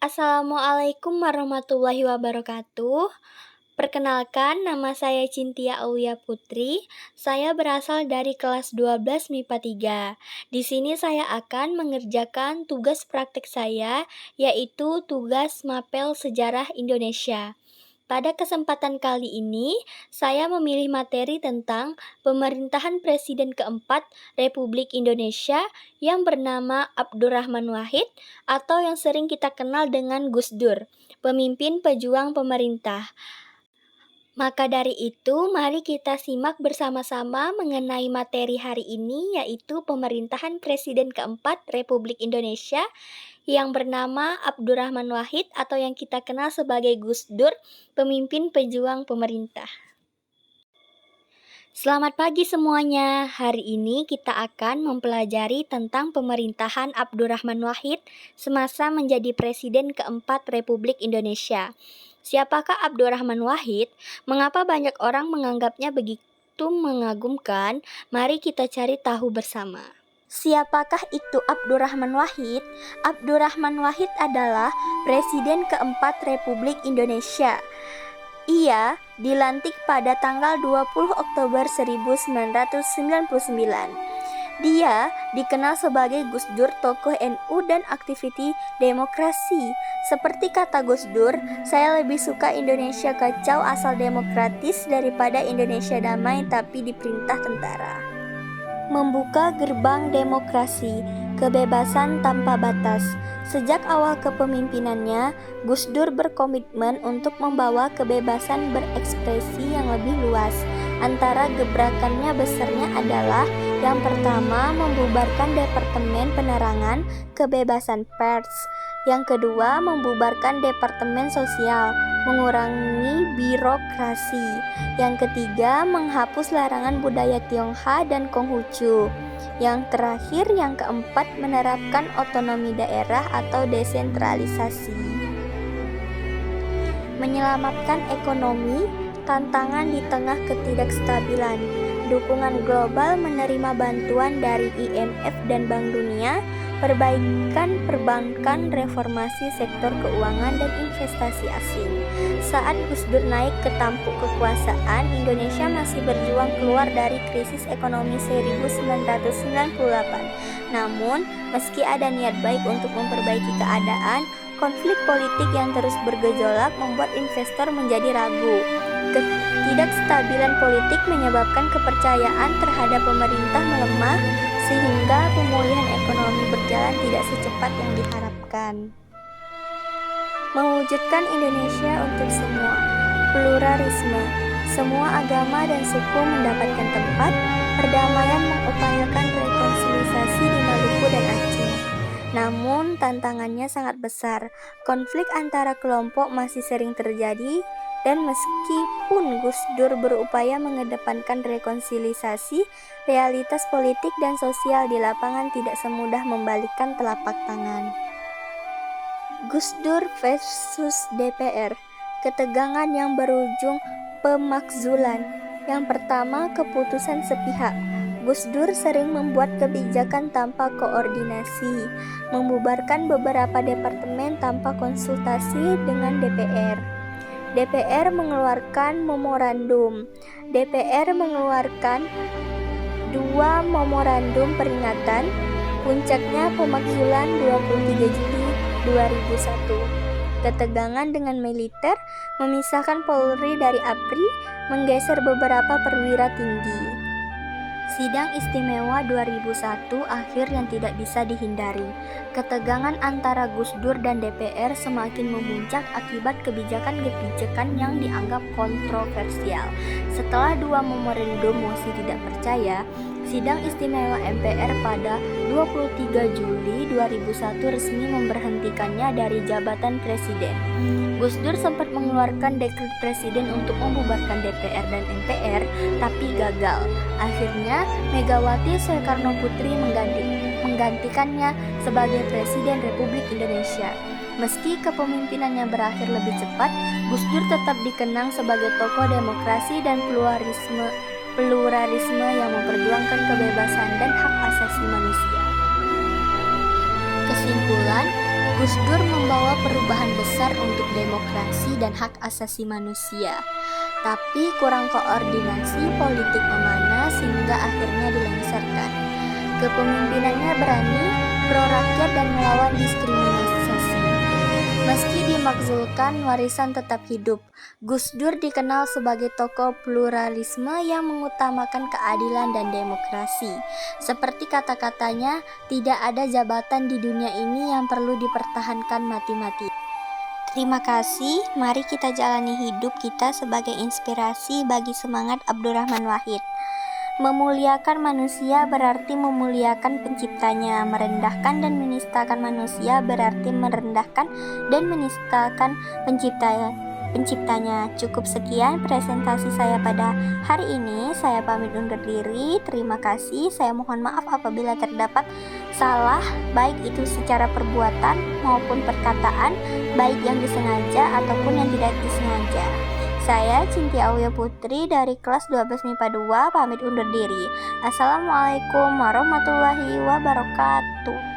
Assalamualaikum warahmatullahi wabarakatuh. Perkenalkan, nama saya Cintia Aulia Putri. Saya berasal dari kelas 12 MIPA 3. Di sini saya akan mengerjakan tugas praktek saya, yaitu tugas Mapel Sejarah Indonesia. Pada kesempatan kali ini, saya memilih materi tentang pemerintahan Presiden keempat Republik Indonesia yang bernama Abdurrahman Wahid atau yang sering kita kenal dengan Gus Dur, pemimpin pejuang pemerintah. Maka dari itu, mari kita simak bersama-sama mengenai materi hari ini, yaitu pemerintahan Presiden keempat Republik Indonesia yang bernama Abdurrahman Wahid atau yang kita kenal sebagai Gus Dur, pemimpin pejuang pemerintah. Selamat pagi semuanya. Hari ini kita akan mempelajari tentang pemerintahan Abdurrahman Wahid semasa menjadi Presiden keempat Republik Indonesia. Siapakah Abdurrahman Wahid? Mengapa banyak orang menganggapnya begitu mengagumkan? Mari kita cari tahu bersama. Siapakah itu Abdurrahman Wahid? Abdurrahman Wahid adalah Presiden keempat Republik Indonesia. Ia dilantik pada tanggal 20 Oktober 1999. Dia dikenal sebagai Gus Dur, tokoh NU dan aktivis demokrasi. Seperti kata Gus Dur, saya lebih suka Indonesia kacau asal demokratis daripada Indonesia damai tapi diperintah tentara. Membuka gerbang demokrasi, kebebasan tanpa batas. Sejak awal kepemimpinannya, Gus Dur berkomitmen untuk membawa kebebasan berekspresi yang lebih luas. Antara gebrakannya besarnya adalah yang pertama, membubarkan Departemen Penerangan Kebebasan Pers. Yang kedua, membubarkan Departemen Sosial, mengurangi birokrasi. Yang ketiga, menghapus larangan budaya Tionghoa dan Konghucu. Yang terakhir, yang keempat, menerapkan otonomi daerah atau desentralisasi. Menyelamatkan ekonomi, tantangan di tengah ketidakstabilan. Dukungan global, menerima bantuan dari IMF dan Bank Dunia, perbaikan perbankan, reformasi sektor keuangan dan investasi asing. Saat Gus Dur naik ke tampuk kekuasaan, Indonesia masih berjuang keluar dari krisis ekonomi 1998. Namun, meski ada niat baik untuk memperbaiki keadaan, konflik politik yang terus bergejolak membuat investor menjadi ragu. Ketidakstabilan politik menyebabkan kepercayaan terhadap pemerintah melemah, sehingga pemulihan ekonomi berjalan tidak secepat yang diharapkan. Mewujudkan Indonesia untuk semua, pluralisme, semua agama dan suku mendapatkan tempat, perdamaian, mengupayakan rekonsiliasi di Maluku dan Aceh. Namun, tantangannya sangat besar. Konflik antara kelompok masih sering terjadi, dan meskipun Gus Dur berupaya mengedepankan rekonsiliasi, realitas politik dan sosial di lapangan tidak semudah membalikkan telapak tangan. Gus Dur versus DPR, ketegangan yang berujung pemakzulan. Yang pertama, keputusan sepihak. Gus Dur sering membuat kebijakan tanpa koordinasi, membubarkan beberapa departemen tanpa konsultasi dengan DPR. DPR mengeluarkan memorandum. DPR mengeluarkan 2 memorandum peringatan, puncaknya pemakzulan 23 Juli 2001. Ketegangan dengan militer, memisahkan Polri dari APRI, menggeser beberapa perwira tinggi. Sidang Istimewa 2001 akhir yang tidak bisa dihindari. Ketegangan antara Gus Dur dan DPR semakin memuncak akibat kebijakan-kebijakan yang dianggap kontroversial. Setelah 2 memorandum mosi tidak percaya, Sidang Istimewa MPR pada 23 Juli 2001 resmi memberhentikannya dari jabatan presiden. Gus Dur sempat mengeluarkan dekret presiden untuk membubarkan DPR dan MPR, tapi gagal. Akhirnya, Megawati Soekarno Putri menggantikannya sebagai Presiden Republik Indonesia. Meski kepemimpinannya berakhir lebih cepat, Gus Dur tetap dikenang sebagai tokoh demokrasi dan pluralisme yang memperjuangkan kebebasan dan hak asasi manusia. Kesimpulan, Gus Dur membawa perubahan besar untuk demokrasi dan hak asasi manusia, tapi kurang koordinasi politik memanas hingga akhirnya dilengsarkan. Kepemimpinannya berani, pro-rakyat dan melawan diskriminasi. Meski dimakzulkan, warisan tetap hidup. Gus Dur dikenal sebagai tokoh pluralisme yang mengutamakan keadilan dan demokrasi. Seperti kata-katanya, tidak ada jabatan di dunia ini yang perlu dipertahankan mati-mati. Terima kasih, mari kita jalani hidup kita sebagai inspirasi bagi semangat Abdurrahman Wahid. Memuliakan manusia berarti memuliakan penciptanya, merendahkan dan menistakan manusia berarti merendahkan dan menistakan penciptanya. Cukup sekian presentasi saya pada hari ini. Saya pamit undur diri. Terima kasih. Saya mohon maaf apabila terdapat salah, baik itu secara perbuatan maupun perkataan, baik yang disengaja ataupun yang tidak disengaja. Saya Cynthia Auya Putri dari kelas 12 MIPA 2 pamit undur diri. Assalamualaikum warahmatullahi wabarakatuh.